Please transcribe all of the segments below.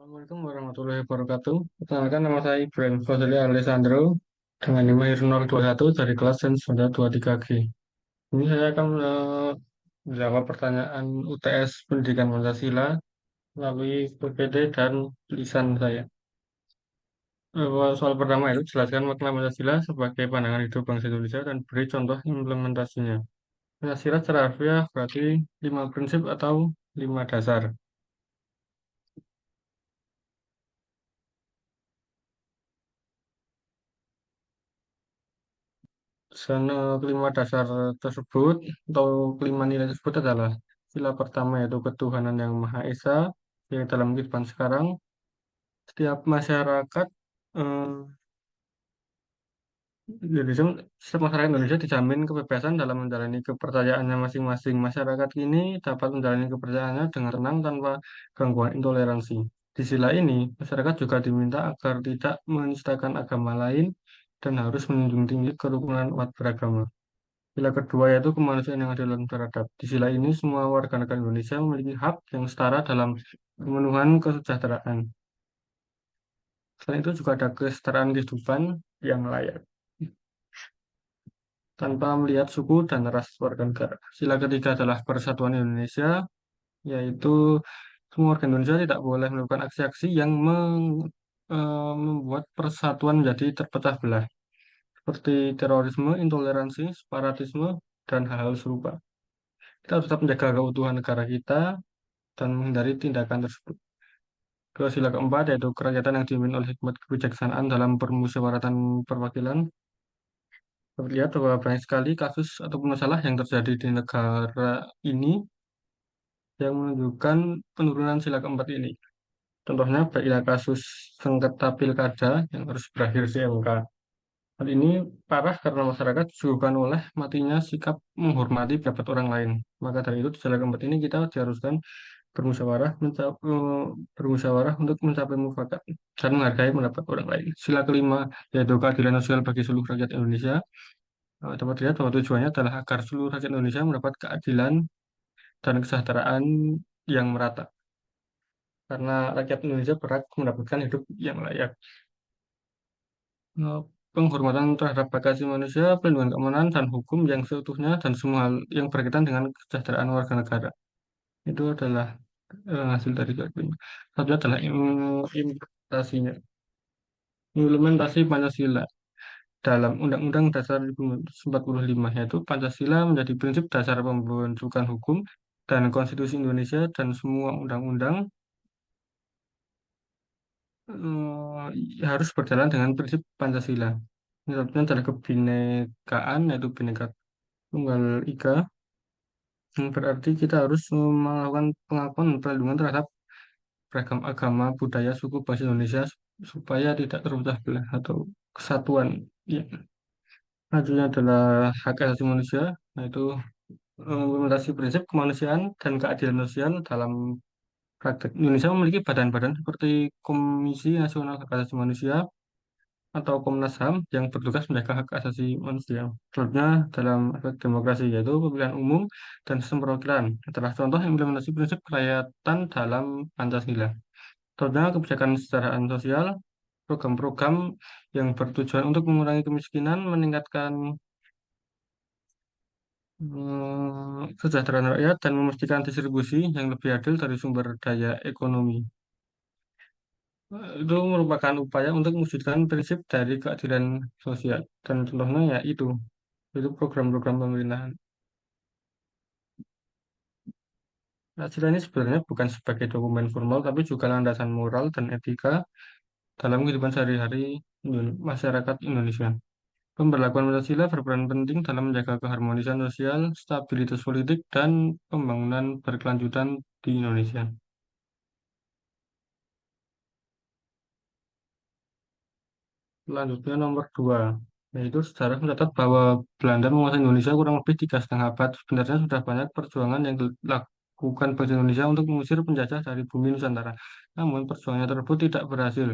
Assalamualaikum warahmatullahi wabarakatuh. Perkenalkan nama saya Ibrahim Fadli Alessandro dengan NIM 021 dari kelas Sains 23G. Ini saya akan menjawab pertanyaan UTS Pendidikan Pancasila melalui PPT dan lisan saya. Soal pertama itu jelaskan makna Pancasila sebagai pandangan hidup bangsa Indonesia dan beri contoh implementasinya. Pancasila secara harfiah berarti 5 prinsip atau 5 dasar. Kelima dasar tersebut atau kelima nilai tersebut adalah sila pertama yaitu ketuhanan yang Maha Esa yang dalam kehidupan sekarang setiap masyarakat eh, Indonesia setiap masyarakat Indonesia dijamin kebebasan dalam menjalani kepercayaannya masing-masing. Masyarakat ini dapat menjalani kepercayaannya dengan tenang tanpa gangguan intoleransi. Di sila ini, masyarakat juga diminta agar tidak menistakan agama lain dan harus menjunjung tinggi kerukunan umat beragama. Sila kedua yaitu kemanusiaan yang adil dan beradab. Di sila ini semua warga negara Indonesia memiliki hak yang setara dalam pemenuhan kesejahteraan. Selain itu juga ada kesetaraan kehidupan yang layak tanpa melihat suku dan ras warga negara. Sila ketiga adalah persatuan Indonesia, yaitu semua warga Indonesia tidak boleh melakukan aksi-aksi yang membuat persatuan menjadi terpecah belah, seperti terorisme, intoleransi, separatisme, dan hal-hal serupa. Kita harus tetap menjaga keutuhan negara kita dan menghindari tindakan tersebut. Ke sila keempat yaitu kerakyatan yang dipimpin oleh hikmat kebijaksanaan dalam permusyawaratan perwakilan. Terlihat bahwa banyak sekali kasus ataupun masalah yang terjadi di negara ini yang menunjukkan penurunan sila keempat ini. Contohnya, baiklah kasus sengketa pilkada yang harus berakhir di MK. Hal ini parah karena masyarakat disuguhkan oleh matinya sikap menghormati pendapat orang lain. Maka dari itu, di sila keempat ini kita diharuskan bermusyawarah untuk mencapai mufakat dan menghargai pendapat orang lain. Sila kelima yaitu keadilan sosial bagi seluruh rakyat Indonesia. Dapat dilihat bahwa tujuannya adalah agar seluruh rakyat Indonesia mendapat keadilan dan kesejahteraan yang merata. Karena rakyat Indonesia berhak mendapatkan hidup yang layak. Eh, Penghormatan terhadap hak asasi manusia, pelindungan keamanan dan hukum yang seutuhnya dan semua hal yang berkaitan dengan kesejahteraan warga negara. Itu adalah hasil dari Jatim. Satu adalah implementasinya. Implementasi Pancasila dalam Undang-Undang Dasar 1945 yaitu Pancasila menjadi prinsip dasar pembentukan hukum dan konstitusi Indonesia dan semua undang-undang harus berjalan dengan prinsip Pancasila. Ini artinya adalah kebinekaan yaitu Bhinneka Tunggal Ika yang berarti kita harus melakukan pengakuan dan perlindungan terhadap beragam agama, budaya, suku bangsa Indonesia supaya tidak terpecah belah atau kesatuan. Ya. Selanjutnya adalah hak asasi manusia, yaitu implementasi prinsip kemanusiaan dan keadilan sosial dalam praktek. Indonesia memiliki badan-badan seperti Komisi Nasional Hak Asasi Manusia atau Komnas HAM yang bertugas menjaga hak asasi manusia. Selanjutnya dalam aspek demokrasi yaitu pemilihan umum dan sistem perwakilan adalah contoh implementasi prinsip kerakyatan dalam Pancasila. Contohnya kebijakan kesejahteraan sosial, program-program yang bertujuan untuk mengurangi kemiskinan, meningkatkan kesejahteraan rakyat, dan memastikan distribusi yang lebih adil dari sumber daya ekonomi. Itu merupakan upaya untuk mewujudkan prinsip dari keadilan sosial. Dan contohnya ya itu program-program pemerintahan. Pancasila ini sebenarnya bukan sebagai dokumen formal, tapi juga landasan moral dan etika dalam kehidupan sehari-hari masyarakat Indonesia. Pemberlakuan Pancasila berperan penting dalam menjaga keharmonisan sosial, stabilitas politik, dan pembangunan berkelanjutan di Indonesia. Selanjutnya nomor dua, yaitu sejarah mencatat bahwa Belanda menguasai Indonesia kurang lebih 3,5 abad. Sebenarnya sudah banyak perjuangan yang dilakukan bangsa Indonesia untuk mengusir penjajah dari bumi Nusantara. Namun perjuangannya tersebut tidak berhasil.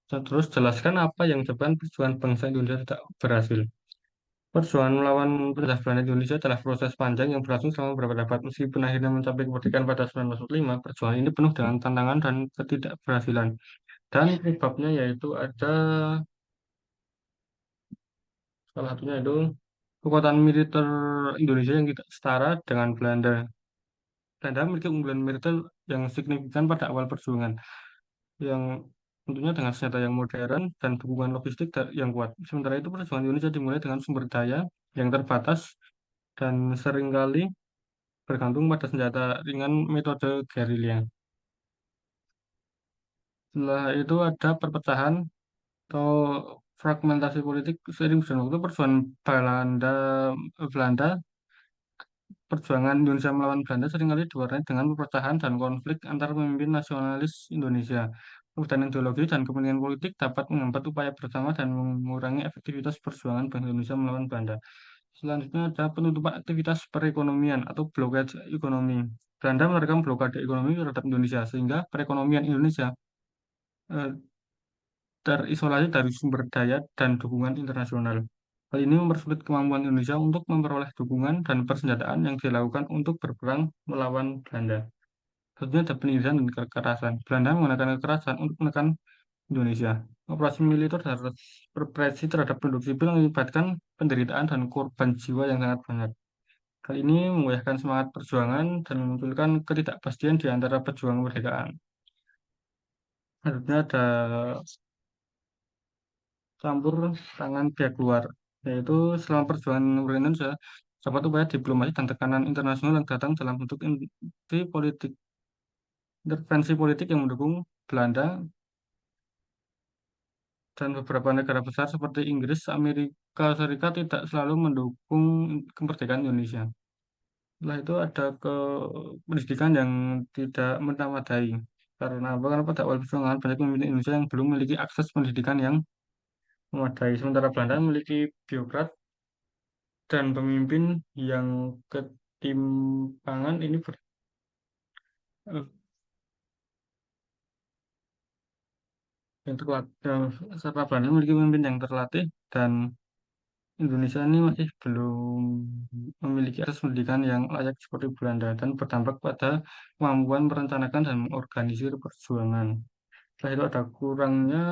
Terus jelaskan apa yang menyebabkan perjuangan bangsa Indonesia tidak berhasil. Perjuangan melawan penjajah Belanda di Indonesia adalah proses panjang yang berlangsung selama beberapa abad. Meskipun akhirnya mencapai kemerdekaan pada 1945, perjuangan ini penuh dengan tantangan dan ketidakberhasilan. Dan penyebabnya yaitu ada salah satunya itu kekuatan militer Indonesia yang tidak setara dengan Belanda. Belanda memiliki unggulan militer yang signifikan pada awal perjuangan, yang tentunya dengan senjata yang modern dan dukungan logistik yang kuat. Sementara itu, perjuangan Indonesia dimulai dengan sumber daya yang terbatas dan seringkali bergantung pada senjata ringan metode gerilya. Setelah itu ada perpecahan atau fragmentasi politik seiring berjalannya waktu perjuangan Belanda Belanda perjuangan Indonesia melawan Belanda seringkali diwarnai dengan perpecahan dan konflik antar pemimpin nasionalis Indonesia. Perbedaan ideologi dan kepentingan politik dapat menghambat upaya bersama dan mengurangi efektivitas perjuangan bangsa Indonesia melawan Belanda. Selanjutnya ada penutupan aktivitas perekonomian atau blockade ekonomi. Belanda menerapkan blokade ekonomi terhadap Indonesia sehingga perekonomian Indonesia eh, terisolasi dari sumber daya dan dukungan internasional. Hal ini mempersulit kemampuan Indonesia untuk memperoleh dukungan dan persenjataan yang dilakukan untuk berperang melawan Belanda. Tentunya ada penindasan dan kekerasan. Belanda menggunakan kekerasan untuk menekan Indonesia. Operasi militer terhadap represi terhadap penduduk sipil mengakibatkan penderitaan dan korban jiwa yang sangat banyak. Hal ini menggoyahkan semangat perjuangan dan memunculkan ketidakpastian di antara pejuang kemerdekaan. Selanjutnya ada campur tangan pihak luar, yaitu selama perjuangan kemerdekaan Indonesia, dapat upaya diplomasi dan tekanan internasional yang datang dalam bentuk intervensi politik yang mendukung Belanda dan beberapa negara besar seperti Inggris, Amerika Serikat tidak selalu mendukung kemerdekaan Indonesia. Setelah itu ada pendidikan yang tidak memadai. Karena apa? Karena pada awal perjuangan banyak pemimpin Indonesia yang belum memiliki akses pendidikan yang memadai. Sementara Belanda memiliki birokrat dan pemimpin yang ketimpangan ini eh, yang terlatih, serta Belanda memiliki pemimpin yang terlatih dan Indonesia ini masih belum memiliki akses pendidikan yang layak seperti Belanda dan berdampak pada kemampuan merencanakan dan mengorganisir perjuangan. Setelah itu ada kurangnya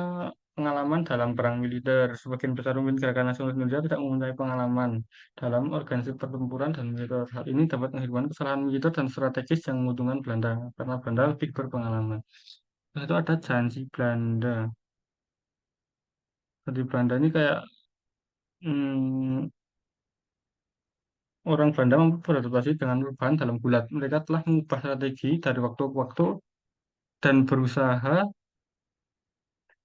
pengalaman dalam perang militer. Sebagian besar pemimpin gerakan nasionalis Indonesia tidak mempunyai pengalaman dalam organisasi pertempuran dan militer. Hal ini dapat mengakibatkan kesalahan militer dan strategis yang menguntungkan Belanda karena Belanda lebih berpengalaman. Setelah itu ada janji Belanda. Jadi Belanda ini kayak hmm, orang Belanda mampu beradaptasi dengan perubahan dalam bulat. Mereka telah mengubah strategi dari waktu ke waktu dan berusaha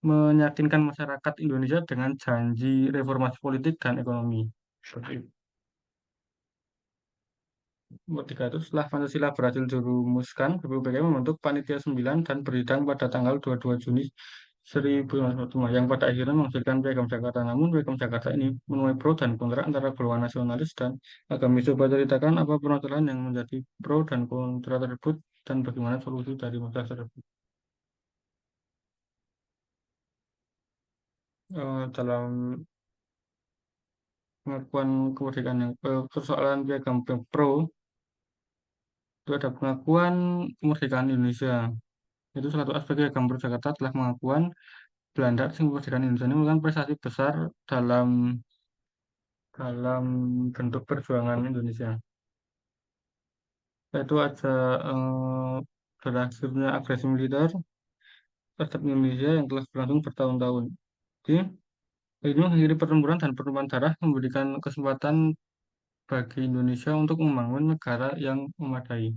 meyakinkan masyarakat Indonesia dengan janji reformasi politik dan ekonomi. Seperti itu. Ketika itu setelah Pancasila berhasil dirumuskan, BPUPKI membentuk Panitia 9 dan bersidang pada tanggal 22 Juni 1945 yang pada akhirnya menghasilkan Piagam Jakarta. Namun Piagam Jakarta ini menuai pro dan kontra antara golongan nasionalis dan agamis. Coba ceritakan apa permasalahan yang menjadi pro dan kontra tersebut dan bagaimana solusi dari masalah tersebut. Dalam pengakuan kemerdekaan yang persoalan piagam pro itu ada pengakuan kemerdekaan Indonesia. Itu salah satu aspek piagam pro Jakarta telah mengakuan Belanda sing kemerdekaan Indonesia ini merupakan prestasi besar dalam dalam bentuk perjuangan Indonesia. Yaitu ada eh, berakhirnya agresi militer terhadap Indonesia yang telah berlangsung bertahun-tahun. Jadi, ini mengakhiri pertempuran dan pertumpahan darah memberikan kesempatan bagi Indonesia untuk membangun negara yang memadai.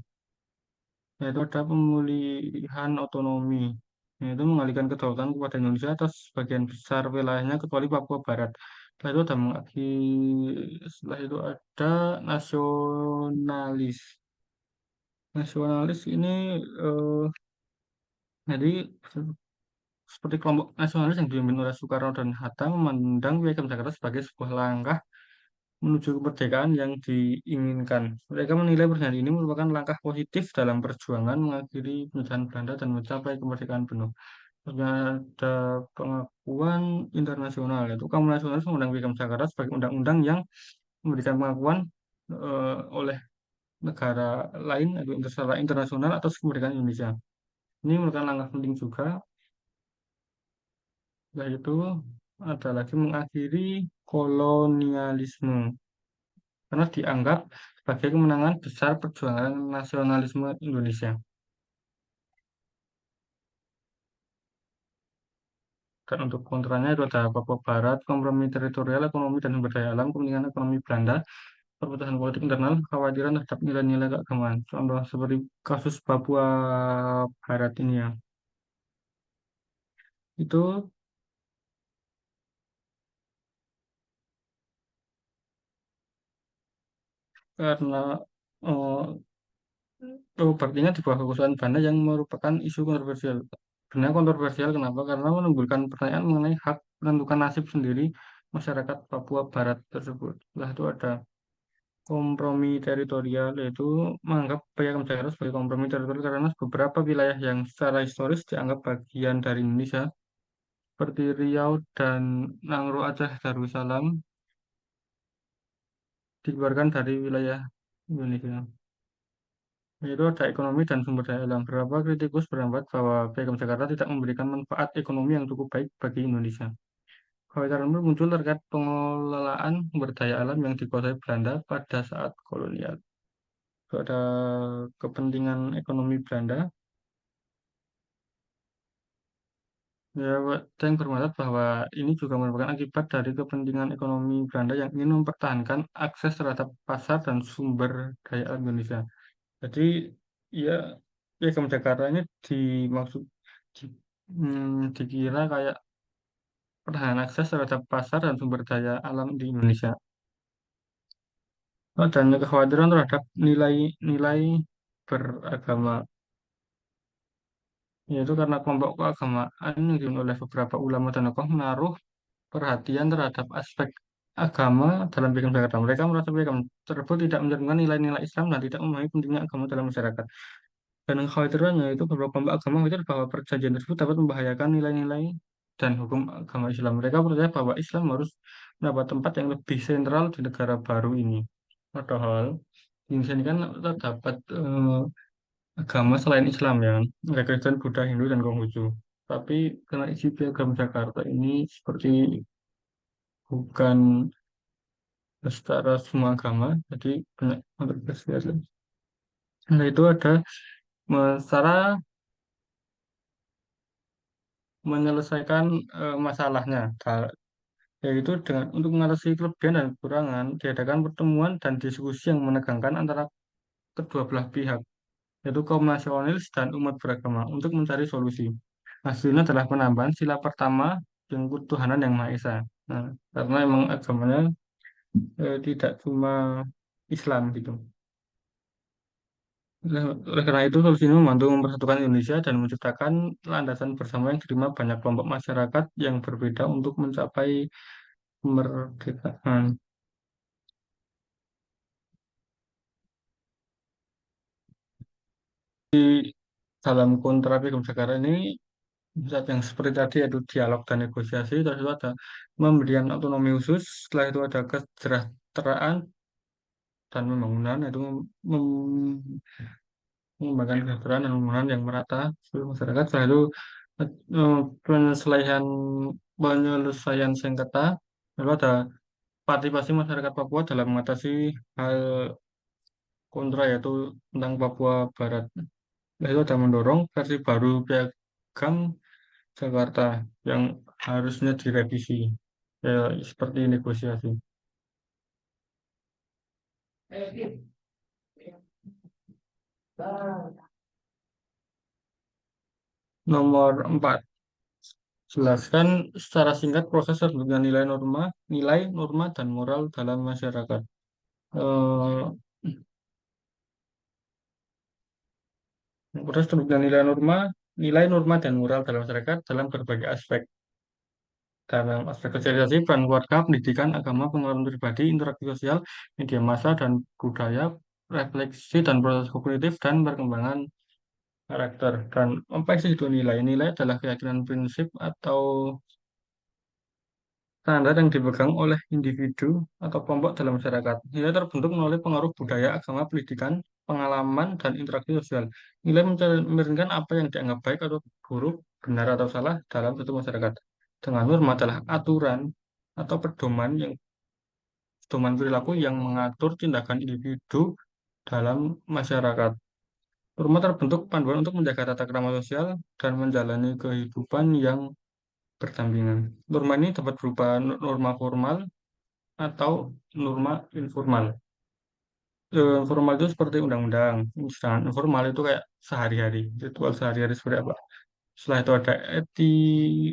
Yaitu ada pemulihan otonomi, yaitu mengalihkan kedaulatan kepada Indonesia atas sebagian besar wilayahnya kecuali Papua Barat. Setelah itu ada nasionalis. Nasionalis ini eh, jadi seperti kelompok nasionalis yang dipimpin oleh Soekarno dan Hatta memandang Piagam Jakarta sebagai sebuah langkah menuju kemerdekaan yang diinginkan. Mereka menilai perjanjian ini merupakan langkah positif dalam perjuangan mengakhiri penjajahan Belanda dan mencapai kemerdekaan penuh. Terusnya ada pengakuan internasional, yaitu Kamus Nasional Undang Piagam Jakarta sebagai undang-undang yang memberikan pengakuan oleh negara lain, yaitu secara internasional atas kemerdekaan Indonesia. Ini merupakan langkah penting juga, yaitu ada lagi mengakhiri kolonialisme, karena dianggap sebagai kemenangan besar perjuangan nasionalisme Indonesia. Dan untuk kontranya itu ada Papua Barat, kompromi teritorial, ekonomi dan sumber daya alam, kepentingan ekonomi Belanda, perpecahan politik internal, kekhawatiran terhadap nilai-nilai keagamaan. Contoh seperti kasus Papua Barat ini ya. Itu karena eh, berarti di bawah kekuasaan Belanda yang merupakan isu kontroversial. Benar kontroversial kenapa? Karena menimbulkan pertanyaan mengenai hak menentukan nasib sendiri masyarakat Papua Barat tersebut. Setelah itu ada kompromi teritorial, yaitu menganggap Piagam Jakarta sebagai kompromi teritorial karena beberapa wilayah yang secara historis dianggap bagian dari Indonesia seperti Riau dan Nangro Aceh Darussalam dikeluarkan dari wilayah Indonesia. Yaitu ada ekonomi dan sumber daya alam. Beberapa kritikus berpendapat bahwa Piagam Jakarta tidak memberikan manfaat ekonomi yang cukup baik bagi Indonesia. Kekhawatiran pun muncul terkait pengelolaan sumber daya alam yang dikuasai Belanda pada saat kolonial. Itu ada kepentingan ekonomi Belanda. Ya, ada yang berpendapat bahwa ini juga merupakan akibat dari kepentingan ekonomi Belanda yang ingin mempertahankan akses terhadap pasar dan sumber daya alam Indonesia. Jadi ya Piagam Jakarta ini dimaksud di- dikira kayak pertahanan akses terhadap pasar dan sumber daya alam di Indonesia. Dan kekhawatiran terhadap nilai-nilai beragama, yaitu karena kelompok keagamaan yang dipimpin oleh beberapa ulama dan tokoh menaruh perhatian terhadap aspek agama dalam piagam Jakarta. Mereka merasa piagam tersebut tidak mencerminkan nilai-nilai Islam dan tidak memahami pentingnya agama dalam masyarakat. Dan kekhawatirannya itu beberapa kelompok agama itu bahwa perjanjian tersebut dapat membahayakan nilai-nilai dan hukum agama Islam. Mereka percaya bahwa Islam harus mendapat tempat yang lebih sentral di negara baru ini. Padahal di Indonesia ini kan terdapat agama selain Islam ya, kan? Ada Kristen, Buddha, Hindu, dan Konghucu. Tapi karena isi piagam Jakarta ini seperti bukan setara semua agama, jadi banyak kontroversi. Nah itu ada cara menyelesaikan masalahnya, yaitu dengan untuk mengatasi kelebihan dan kekurangan diadakan pertemuan dan diskusi yang menegangkan antara kedua belah pihak, yaitu kaum nasionalis dan umat beragama untuk mencari solusi. Hasilnya adalah penambahan sila pertama yang ketuhanan yang Maha Esa. Nah, karena emang agamanya tidak cuma Islam gitu. Oleh karena itu, solusi ini membantu mempersatukan Indonesia dan menciptakan landasan bersama yang diterima banyak kelompok masyarakat yang berbeda untuk mencapai kemerdekaan. Dalam kontrak Piagam Jakarta ini, saat yang seperti tadi yaitu dialog dan negosiasi, terus itu ada pemberian otonomi khusus, setelah itu ada kesejahteraan dan pembangunan, itu mengembangkan kesejahteraan dan pembangunan yang merata seluruh masyarakat. Setelah itu eh, penyelesaian penyelesaian sengketa, lalu ada partisipasi masyarakat Papua dalam mengatasi hal kontra yaitu tentang Papua Barat. Nah, itu ada mendorong versi baru Piagam Jakarta yang harusnya direvisi ya, seperti negosiasi. Nomor 4, jelaskan secara singkat proses terbentuknya nilai, norma, dan moral dalam masyarakat. Eh, Proses terbentuknya nilai, norma, dan moral dalam masyarakat dalam berbagai aspek. Dalam aspek sosialisasi, peran keluarga, pendidikan, agama, pengalaman pribadi, interaksi sosial, media massa, dan budaya, refleksi dan proses kognitif, dan perkembangan karakter. Dan apa sih itu nilai? Nilai adalah keyakinan prinsip atau standar yang dipegang oleh individu atau kelompok dalam masyarakat. Nilai terbentuk melalui pengaruh budaya, agama, pendidikan, pengalaman, dan interaksi sosial. Nilai mencerminkan apa yang dianggap baik atau buruk, benar atau salah dalam satu masyarakat. Dengan norma adalah aturan atau pedoman perilaku yang mengatur tindakan individu dalam masyarakat. Norma terbentuk panduan untuk menjaga tata krama sosial dan menjalani kehidupan yang berdampingan. Norma ini dapat berupa norma formal atau norma informal. Formal itu seperti undang-undang, sedangkan informal itu kayak sehari-hari, ritual sehari-hari seperti apa. Setelah itu ada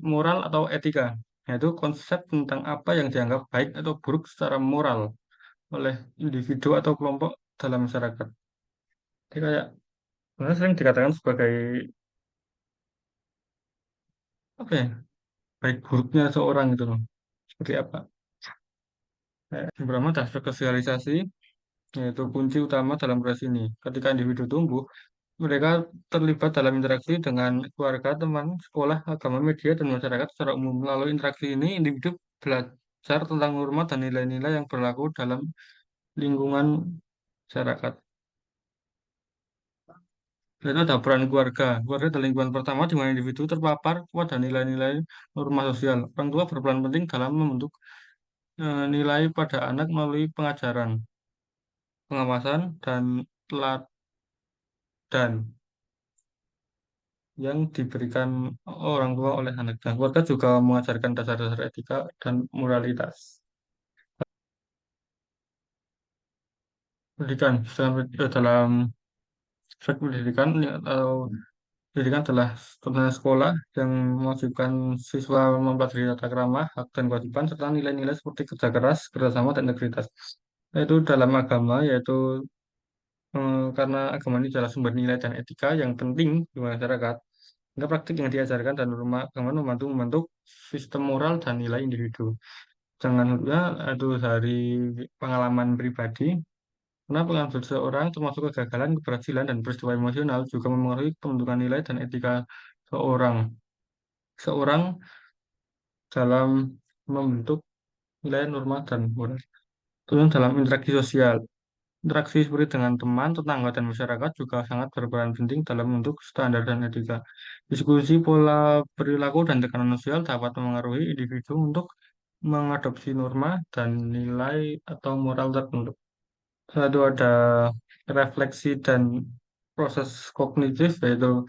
moral atau etika, yaitu konsep tentang apa yang dianggap baik atau buruk secara moral oleh individu atau kelompok dalam masyarakat. Jadi kayak sebenarnya sering dikatakan sebagai apa ya, baik buruknya seorang itu loh. Seperti apa? Yang pertama ada aspek sosialisasi, yaitu kunci utama dalam proses ini. Ketika individu tumbuh, mereka terlibat dalam interaksi dengan keluarga, teman, sekolah, agama, media, dan masyarakat secara umum. Melalui interaksi ini, individu belajar tentang norma dan nilai-nilai yang berlaku dalam lingkungan masyarakat. Dan ada peran keluarga. Keluarga adalah lingkungan pertama di mana individu terpapar pada nilai-nilai norma sosial. Orang tua berperan penting dalam membentuk nilai pada anak melalui pengajaran, pengawasan, dan teladan yang diberikan orang tua oleh anak. Dan keluarga juga mengajarkan dasar-dasar etika dan moralitas. Pendidikan dalam aspek pendidikan atau pendidikan adalah sebenarnya sekolah yang mewajibkan siswa mempelajari tata krama, hak dan kewajiban serta nilai-nilai seperti kerja keras, kerjasama, dan integritas. Yaitu dalam agama, yaitu karena agama ini adalah sumber nilai dan etika yang penting di masyarakat. Hingga praktik yang diajarkan dan norma agama membantu membentuk sistem moral dan nilai individu. Jangan lupa itu dari pengalaman pribadi, karena pengalaman seseorang termasuk kegagalan, keberhasilan, dan peristiwa emosional juga mempengaruhi pembentukan nilai dan etika seorang. Seorang dalam membentuk nilai norma dan moral. Kemudian dalam interaksi sosial. Interaksi seperti dengan teman, tetangga, dan masyarakat juga sangat berperan penting dalam membentuk standar dan etika. Diskusi pola perilaku dan tekanan sosial dapat memengaruhi individu untuk mengadopsi norma dan nilai atau moral tertentu. Satu ada refleksi dan proses kognitif, yaitu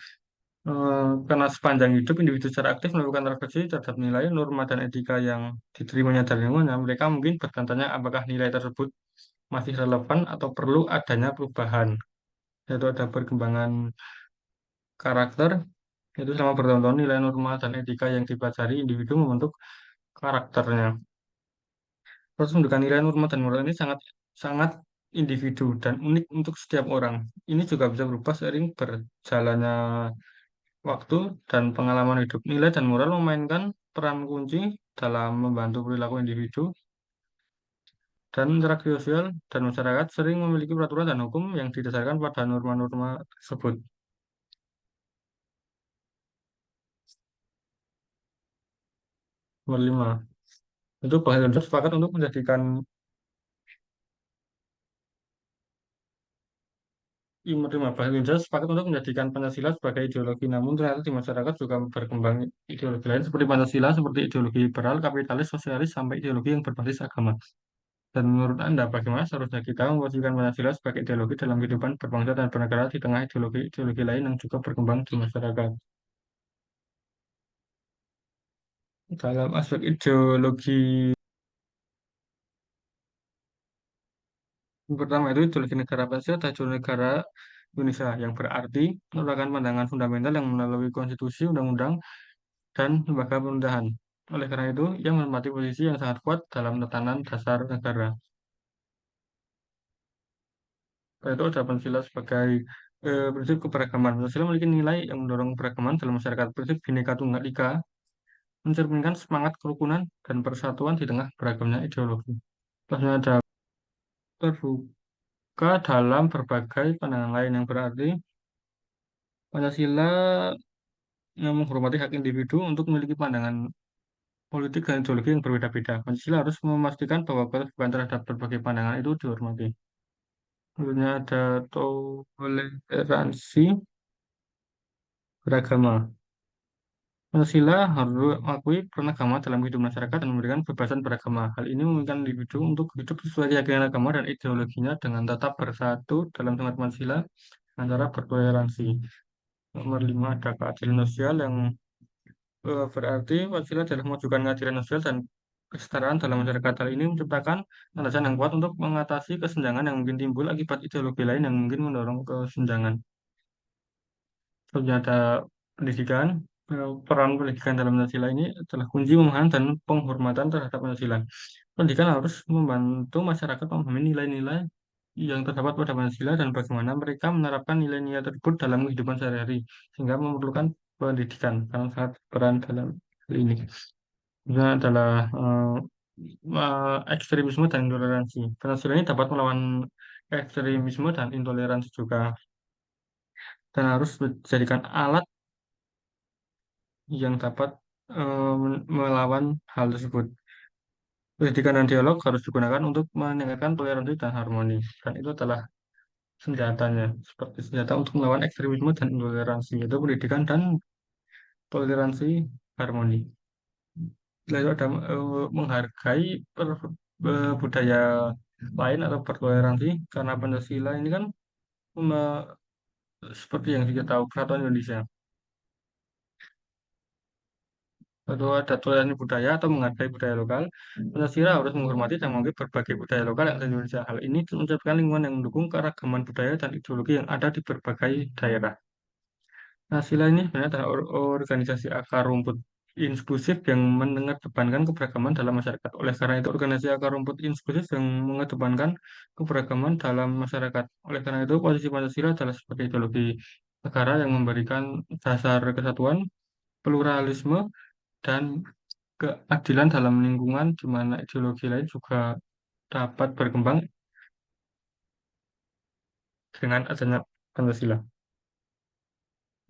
karena sepanjang hidup individu secara aktif melakukan refleksi terhadap nilai, norma, dan etika yang diterimanya dari lingkungannya, mereka mungkin bertanya apakah nilai tersebut masih relevan atau perlu adanya perubahan. Yaitu ada perkembangan karakter, yaitu selama bertahun-tahun nilai norma dan etika yang dipelajari individu membentuk karakternya. Proses pembentukan nilai norma dan moral ini sangat sangat individu dan unik untuk setiap orang. Ini juga bisa berubah seiring berjalannya waktu dan pengalaman hidup. Nilai dan moral memainkan peran kunci dalam membantu perilaku individu dan interaksi sosial dan masyarakat sering memiliki peraturan dan hukum yang didasarkan pada norma-norma tersebut. Nomor 5. Itu Bang Hendra sepakat untuk menjadikan Nomor 5. Bang Hendra sepakat untuk menjadikan Pancasila sebagai ideologi, namun ternyata di masyarakat juga berkembang ideologi lain seperti Pancasila, seperti ideologi liberal, kapitalis, sosialis, sampai ideologi yang berbasis agama. Dan menurut Anda, bagaimana seharusnya kita memposisikan Pancasila sebagai ideologi dalam kehidupan berbangsa dan bernegara di tengah ideologi-ideologi lain yang juga berkembang di masyarakat? Dalam aspek ideologi, yang pertama itu ideologi negara Pancasila atau ideologi negara Indonesia yang berarti merupakan pandangan fundamental yang melalui konstitusi, undang-undang, dan lembaga pemerintahan. Oleh karena itu, ia menempati posisi yang sangat kuat dalam tatanan dasar negara. Yaitu ada Pancasila sebagai prinsip keberagaman. Pancasila memiliki nilai yang mendorong keberagaman dalam masyarakat. Prinsip Bhinneka Tunggal Ika mencerminkan semangat kerukunan dan persatuan di tengah beragamnya ideologi. Setelahnya ada terbuka dalam berbagai pandangan lain yang berarti Pancasila yang menghormati hak individu untuk memiliki pandangan politik dan ideologi yang berbeda-beda. Pancasila harus memastikan bahwa keterbukaan terhadap berbagai pandangan itu dihormati. Kemudian ada toleransi beragama. Pancasila harus mengakui peran agama dalam kehidupan masyarakat dan memberikan kebebasan beragama. Hal ini memungkinkan individu untuk hidup sesuai keyakinan agama dan ideologinya dengan tetap bersatu dalam semangat Pancasila antara bertoleransi. Nomor 5 ada keadilan sosial yang berarti Pancasila adalah mewujudkan keadilan sosial dan kesetaraan dalam masyarakat. Hal ini menciptakan landasan yang kuat untuk mengatasi kesenjangan yang mungkin timbul akibat ideologi lain yang mungkin mendorong kesenjangan. Ternyata pendidikan, peran pendidikan dalam Pancasila ini adalah kunci pemahaman dan penghormatan terhadap Pancasila. Pendidikan harus membantu masyarakat memahami nilai-nilai yang terdapat pada Pancasila dan bagaimana mereka menerapkan nilai-nilai tersebut dalam kehidupan sehari-hari, sehingga memerlukan pendidikan karena sangat peran dalam hal ini. Ini adalah ekstremisme dan intoleransi. Pancasila ini dapat melawan ekstremisme dan intoleransi juga, dan harus dijadikan alat yang dapat melawan hal tersebut. Pendidikan dan dialog harus digunakan untuk meningkatkan toleransi dan harmoni. Dan itu adalah senjatanya, seperti senjata untuk melawan ekstremisme dan intoleransi, yaitu pendidikan dan toleransi harmoni. Lalu ada menghargai budaya lain atau bertoleransi, karena Pancasila ini kan me- seperti yang kita tahu Persatuan Indonesia. Atau ada toleransi budaya atau menghargai budaya lokal, Pancasila harus menghormati dan mengakui berbagai budaya lokal yang ada di Indonesia. Hal ini menciptakan lingkungan yang mendukung keragaman budaya dan ideologi yang ada di berbagai daerah. Pancasila ini sebenarnya adalah organisasi akar rumput inklusif yang mengedepankan keberagaman dalam masyarakat. Oleh karena itu, organisasi akar rumput inklusif yang mengedepankan keberagaman dalam masyarakat. Oleh karena itu, posisi Pancasila adalah sebagai ideologi negara yang memberikan dasar kesatuan, pluralisme, dan keadilan dalam lingkungan di mana ideologi lain juga dapat berkembang dengan adanya Pancasila.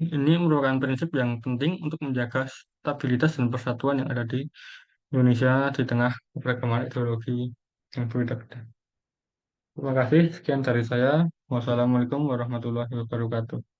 Ini merupakan prinsip yang penting untuk menjaga stabilitas dan persatuan yang ada di Indonesia di tengah keberagaman ideologi yang berbeda-beda. Terima kasih, sekian dari saya. Wassalamualaikum warahmatullahi wabarakatuh.